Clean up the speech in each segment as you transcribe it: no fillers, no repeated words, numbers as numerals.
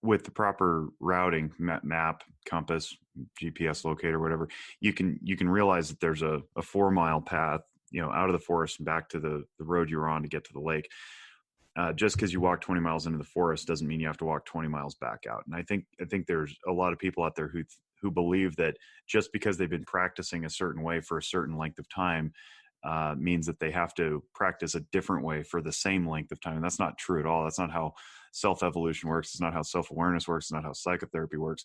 with the proper routing map, compass, GPS locator, whatever, you can realize that there's a 4 mile path, out of the forest and back to the road you were on to get to the lake. Just because you walk 20 miles into the forest doesn't mean you have to walk 20 miles back out. And I think there's a lot of people out there who believe that just because they've been practicing a certain way for a certain length of time means that they have to practice a different way for the same length of time. And that's not true at all. That's not how self-evolution works. It's not how self-awareness works. It's not how psychotherapy works.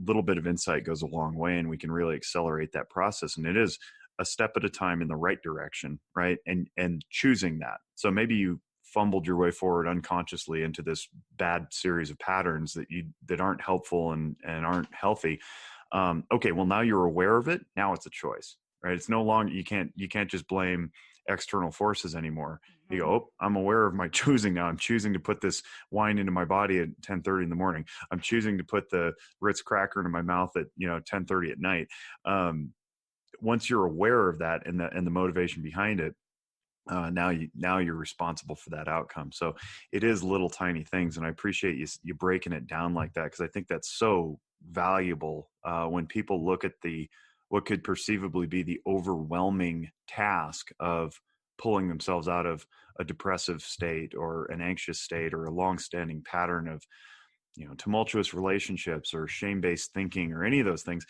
Little bit of insight goes a long way, and we can really accelerate that process. And it is a step at a time in the right direction, right? And choosing that. So maybe you fumbled your way forward unconsciously into this bad series of patterns that aren't helpful and aren't healthy. Okay, well, now you're aware of it. Now it's a choice, right? It's no longer, you can't just blame external forces anymore. You go, oh, I'm aware of my choosing now. I'm choosing to put this wine into my body at 10:30 in the morning. I'm choosing to put the Ritz cracker into my mouth at 10:30 at night. Once you're aware of that and the motivation behind it, now you're responsible for that outcome. So it is little tiny things, and I appreciate you breaking it down like that, because I think that's so valuable when people look at what could perceivably be the overwhelming task of pulling themselves out of a depressive state or an anxious state or a long-standing pattern of tumultuous relationships or shame-based thinking or any of those things.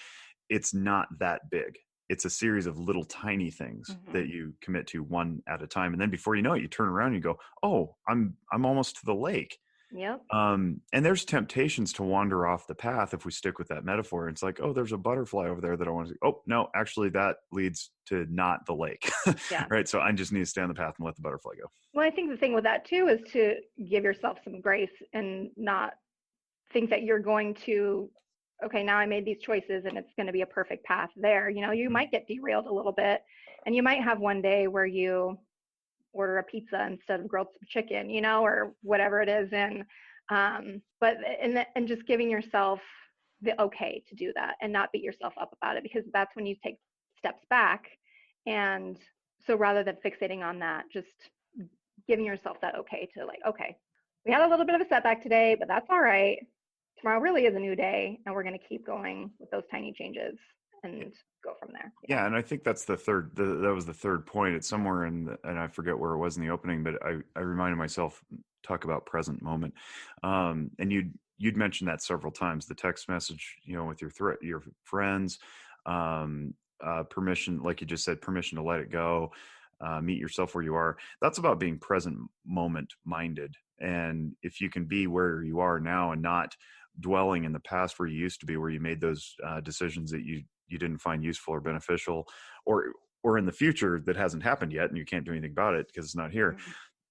It's not that big. It's a series of little tiny things that you commit to one at a time. And then before you know it, you turn around and you go, oh, I'm almost to the lake. Yep. And there's temptations to wander off the path if we stick with that metaphor. It's like, oh, there's a butterfly over there that I want to see. Oh, no, actually that leads to not the lake. Yeah. Right. So I just need to stay on the path and let the butterfly go. Well, I think the thing with that too is to give yourself some grace and not think that you're going to, okay, now I made these choices and it's going to be a perfect path there. You might get derailed a little bit, and you might have one day where you order a pizza instead of grilled chicken, or whatever it is. And, and just giving yourself the okay to do that and not beat yourself up about it, because that's when you take steps back. And so rather than fixating on that, just giving yourself that okay to okay, we had a little bit of a setback today, but that's all right. Tomorrow really is a new day, and we're going to keep going with those tiny changes and go from there. Yeah. And I think that's that was the third point. It's somewhere and I forget where it was in the opening, but I reminded myself, talk about present moment. And you'd mentioned that several times, the text message, with your friends, permission, like you just said, permission to let it go, meet yourself where you are. That's about being present moment minded. And if you can be where you are now and not dwelling in the past where you used to be, where you made those decisions that you didn't find useful or beneficial, or in the future that hasn't happened yet and you can't do anything about it because it's not here.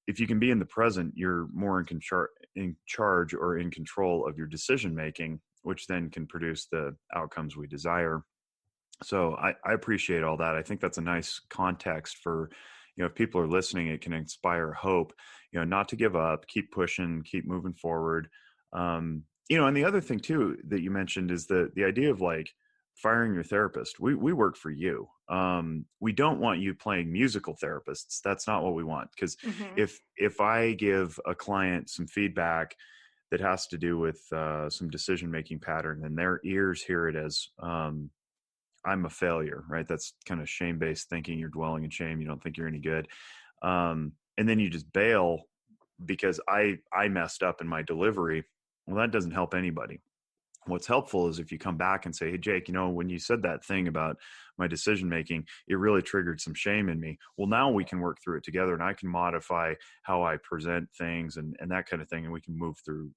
If you can be in the present, you're more in charge or in control of your decision making, which then can produce the outcomes we desire. So I appreciate all that. I think that's a nice context for, if people are listening, it can inspire hope, not to give up, keep pushing, keep moving forward. And the other thing too that you mentioned is the idea of firing your therapist. We work for you. We don't want you playing musical therapists. That's not what we want. Because if I give a client some feedback that has to do with some decision-making pattern, and their ears hear it as I'm a failure, right? That's kind of shame-based thinking. You're dwelling in shame. You don't think you're any good. And then you just bail because I messed up in my delivery. Well, that doesn't help anybody. What's helpful is if you come back and say, hey, Jake, when you said that thing about my decision-making, it really triggered some shame in me. Well, now we can work through it together, and I can modify how I present things and that kind of thing. And we can move through,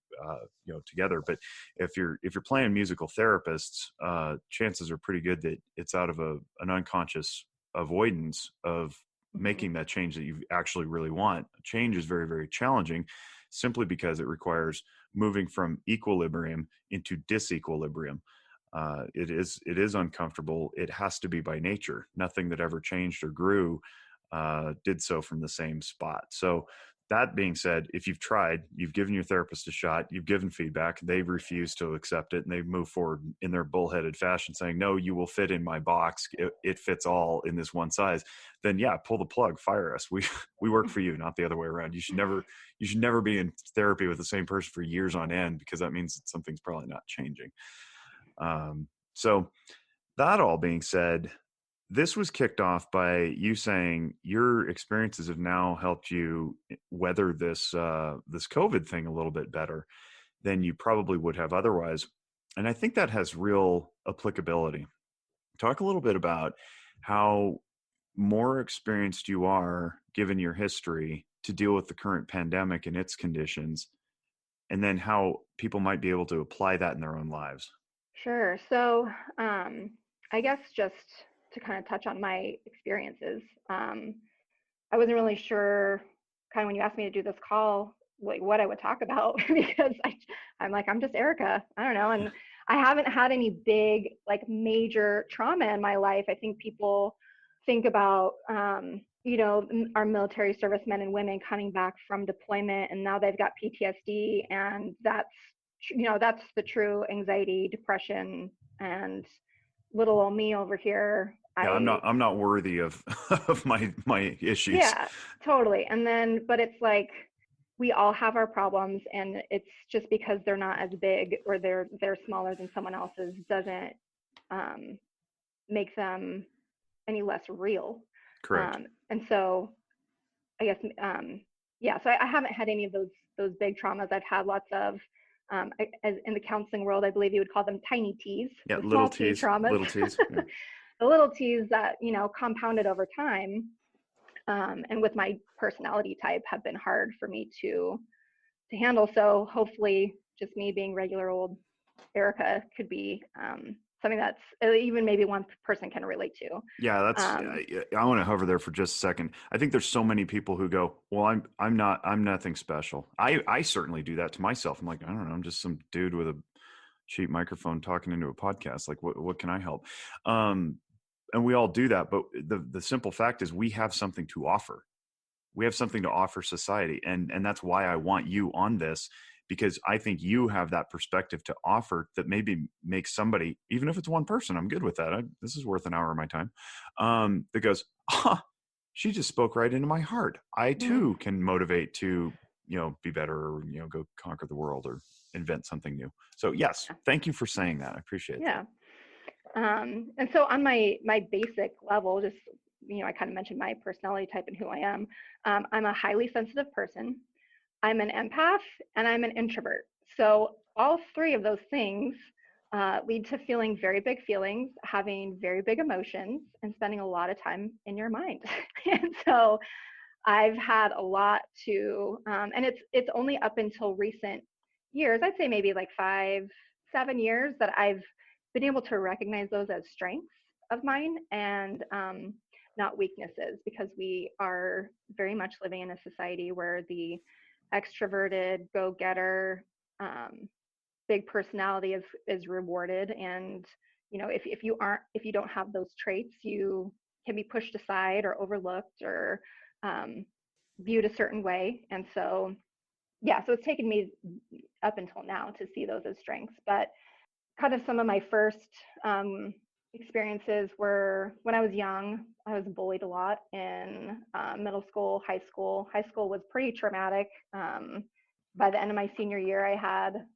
together. But if you're playing musical therapists, chances are pretty good that it's out of an unconscious avoidance of making that change that you actually really want. Change is very, very challenging simply because it requires moving from equilibrium into disequilibrium. It is uncomfortable. It has to be by nature. Nothing that ever changed or grew did so from the same spot. So That being said, if you've tried, you've given your therapist a shot, you've given feedback, they've refused to accept it, and they've moved forward in their bullheaded fashion saying, no, you will fit in my box. It fits all in this one size. Then yeah, pull the plug, fire us. We work for you, not the other way around. You should never be in therapy with the same person for years on end, because that means that something's probably not changing. So that all being said, this was kicked off by you saying your experiences have now helped you weather this this COVID thing a little bit better than you probably would have otherwise. And I think that has real applicability. Talk a little bit about how more experienced you are, given your history, to deal with the current pandemic and its conditions, and then how people might be able to apply that in their own lives. Sure. So, I guess just to kind of touch on my experiences, I wasn't really sure, kind of when you asked me to do this call, like what I would talk about because I'm like, I'm just Erca. I don't know. And I haven't had any big, like major trauma in my life. I think people think about, our military servicemen and women coming back from deployment and now they've got PTSD, and that's the true anxiety, depression, and little old me over here. Yeah, I'm not worthy of of my issues. Yeah, totally. And then, but it's like we all have our problems, and it's just because they're not as big or they're smaller than someone else's doesn't make them any less real. Correct. And so I guess yeah. So I haven't had any of those big traumas. I've had lots of as in the counseling world, I believe you would call them tiny T's, Yeah, the little small T T's, traumas. little T's. Yeah. The little T's that compounded over time, and with my personality type have been hard for me to handle. So hopefully, just me being regular old Erca could be something that's even maybe one person can relate to. Yeah, that's. I want to hover there for just a second. I think there's so many people who go, "Well, I'm nothing special." I certainly do that to myself. I'm like, I don't know, I'm just some dude with a cheap microphone talking into a podcast. Like, what can I help? And we all do that, but the simple fact is, we have something to offer. We have something to offer society, and that's why I want you on this, because I think you have that perspective to offer that maybe makes somebody, even if it's one person, I'm good with that. This is worth an hour of my time. That goes, she just spoke right into my heart. I too can motivate to, be better, or, go conquer the world or invent something new. So yes, thank you for saying that. I appreciate that. And so on my basic level, just, I kind of mentioned my personality type and who I am. I'm a highly sensitive person. I'm an empath, and I'm an introvert. So all three of those things lead to feeling very big feelings, having very big emotions, and spending a lot of time in your mind. And so I've had a lot to, and it's only up until recent years, I'd say maybe like 5-7 years, that I've been able to recognize those as strengths of mine and not weaknesses, because we are very much living in a society where the extroverted, go-getter, big personality is rewarded. And if you don't have those traits, you can be pushed aside or overlooked or viewed a certain way. And so so it's taken me up until now to see those as strengths. But kind of some of my first experiences were when I was young. I was bullied a lot in middle school, high school. High school was pretty traumatic. By the end of my senior year, I had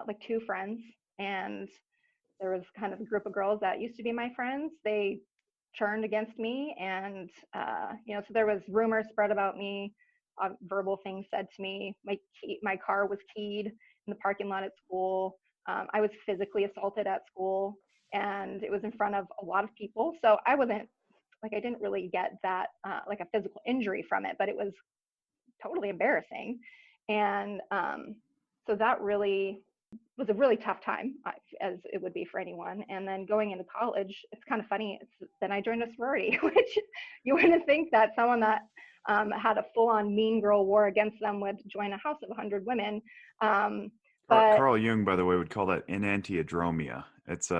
like 2 friends, and there was kind of a group of girls that used to be my friends. They turned against me, and so there was rumors spread about me, verbal things said to me. My car was keyed in the parking lot at school. I was physically assaulted at school, and it was in front of a lot of people. So I didn't really get that, like a physical injury from it, but it was totally embarrassing. And so that really was a really tough time, as it would be for anyone. And then going into college, it's kind of funny. Then I joined a sorority, which you wouldn't think that someone that had a full-on mean girl war against them would join a house of 100 women. But Carl Jung, by the way, would call that enantiodromia. It's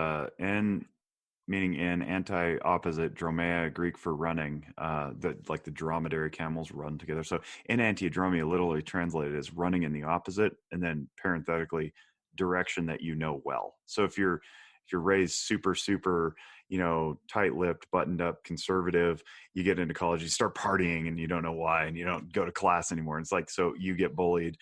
meaning in anti-opposite, dromea, Greek for running, that like the dromedary camels run together. So enantiodromia literally translated as running in the opposite, and then parenthetically, direction that you know well. So if you're raised super, tight-lipped, buttoned-up, conservative, you get into college, you start partying, and you don't know why, and you don't go to class anymore. And it's like, so you get bullied,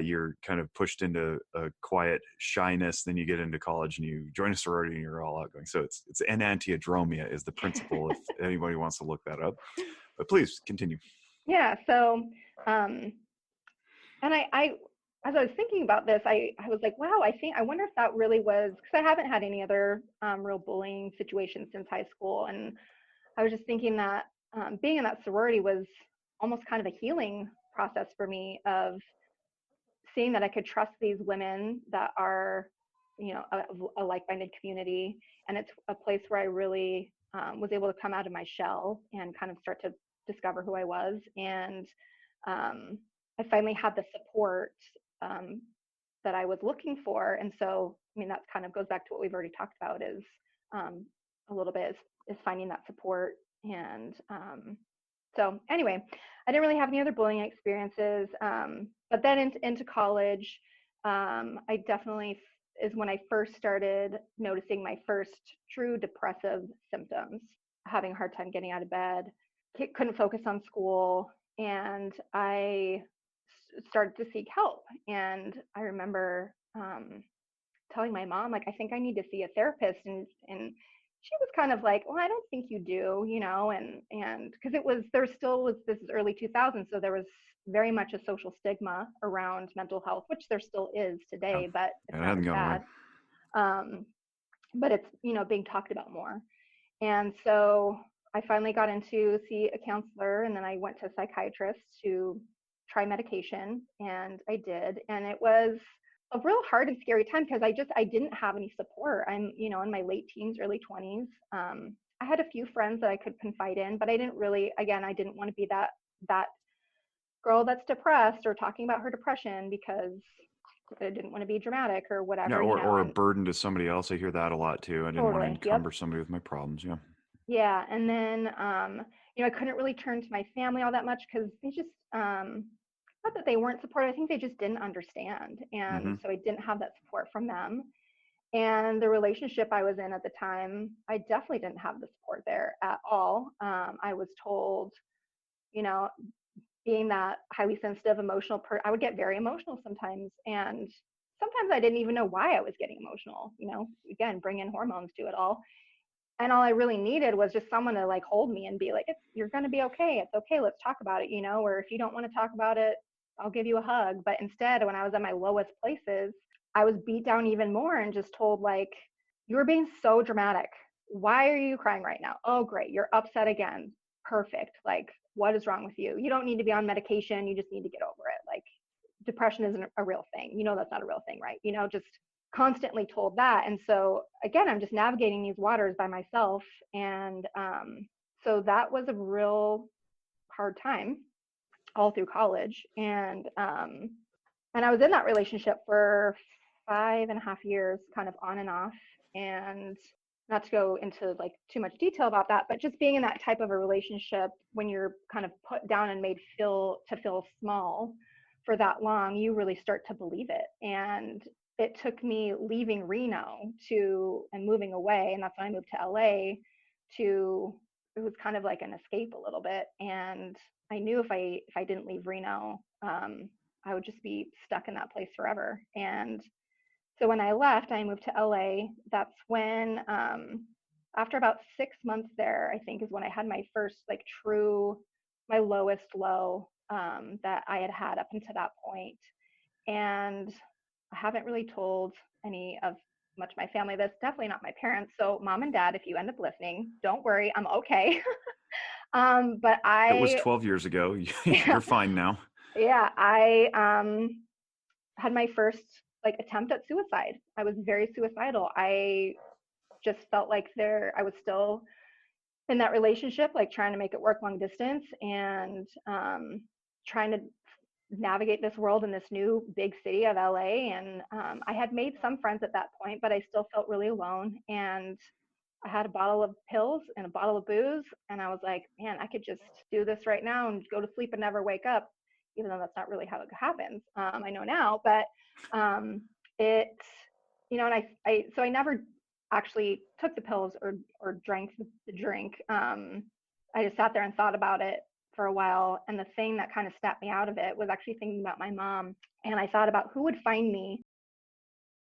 you're kind of pushed into a quiet shyness. Then you get into college and you join a sorority and you're all outgoing. So it's enantiodromia is the principle. If anybody wants to look that up, but please continue. Yeah. So, um, and as I was thinking about this, I was like, wow, I wonder if that really was, because I haven't had any other real bullying situations since high school. And I was just thinking that being in that sorority was almost kind of a healing process for me of seeing that I could trust these women that are, a like-minded community. And it's a place where I really was able to come out of my shell and kind of start to discover who I was. And I finally had the support um, that I was looking for. And so, I mean, that kind of goes back to what we've already talked about is um, a little bit is finding that support. And so anyway, I didn't really have any other bullying experiences. But then into college, I definitely is when I first started noticing my first true depressive symptoms, having a hard time getting out of bed, couldn't focus on school, and I started to seek help. And I remember telling my mom, like, I think I need to see a therapist. And she was kind of like, well, I don't think you do, and because there still was, this is early 2000s, so there was very much a social stigma around mental health, which there still is Yeah, today, but it's it not as hasn't gone away. bad. But it's, being talked about more. And so I finally got into see a counselor, and then I went to a psychiatrist to try medication, and I did. And it was a real hard and scary time because I didn't have any support. I'm, in my late teens, early 20s. I had a few friends that I could confide in, but I didn't really, again, I didn't want to be that girl that's depressed or talking about her depression because I didn't want to be dramatic or Yeah, whatever, or a and burden to somebody else. I hear that a lot too. I didn't want to totally. Yep. encumber somebody with my problems. Yeah. Yeah. And then, I couldn't really turn to my family all that much because they just, not that they weren't supportive, I think they just didn't understand. And Mm-hmm. so I didn't have that support from them. And the relationship I was in at the time, I definitely didn't have the support there at all. I was told, you know, being that highly sensitive, emotional I would get very emotional sometimes. And sometimes I didn't even know why I was getting emotional, again, bring in hormones to it all. And all I really needed was just someone to like hold me and be like, you're going to be okay. It's okay. Let's talk about it, or if you don't want to talk about it, I'll give you a hug. But instead, when I was at my lowest places, I was beat down even more and just told, like, you were being so dramatic. Why are you crying right now? Oh, great. You're upset again. Perfect. Like, what is wrong with you? You don't need to be on medication. You just need to get over it. Like, depression isn't a real thing. That's not a real thing, right? Just constantly told that. And so again, I'm just navigating these waters by myself. And so that was a real hard time all through college. And I was in that relationship for 5.5 years, kind of on and off. And not to go into like too much detail about that, but just being in that type of a relationship when you're kind of put down and made feel small for that long, you really start to believe it. And it took me leaving Reno and moving away, and that's when I moved to LA. It was kind of like an escape a little bit. And I knew if I didn't leave Reno, I would just be stuck in that place forever. And so when I left, I moved to LA. That's when, after about 6 months there, I think is when I had my first like my lowest low that I had had up until that point. And I haven't really told any of much my family this, definitely not my parents. So mom and dad, if you end up listening, don't worry, I'm okay. But It was I, 12 years ago. yeah, You're fine now. yeah, I had my first like attempt at suicide. I was very suicidal. I just felt like I was still in that relationship, like trying to make it work long distance and trying to navigate this world in this new big city of LA. And I had made some friends at that point, but I still felt really alone. And I had a bottle of pills and a bottle of booze, and I was like, man, I could just do this right now and go to sleep and never wake up, even though that's not really how it happens. I know now, but it, and so I never actually took the pills or drank the drink. I just sat there and thought about it for a while, and the thing that kind of snapped me out of it was actually thinking about my mom. And I thought about who would find me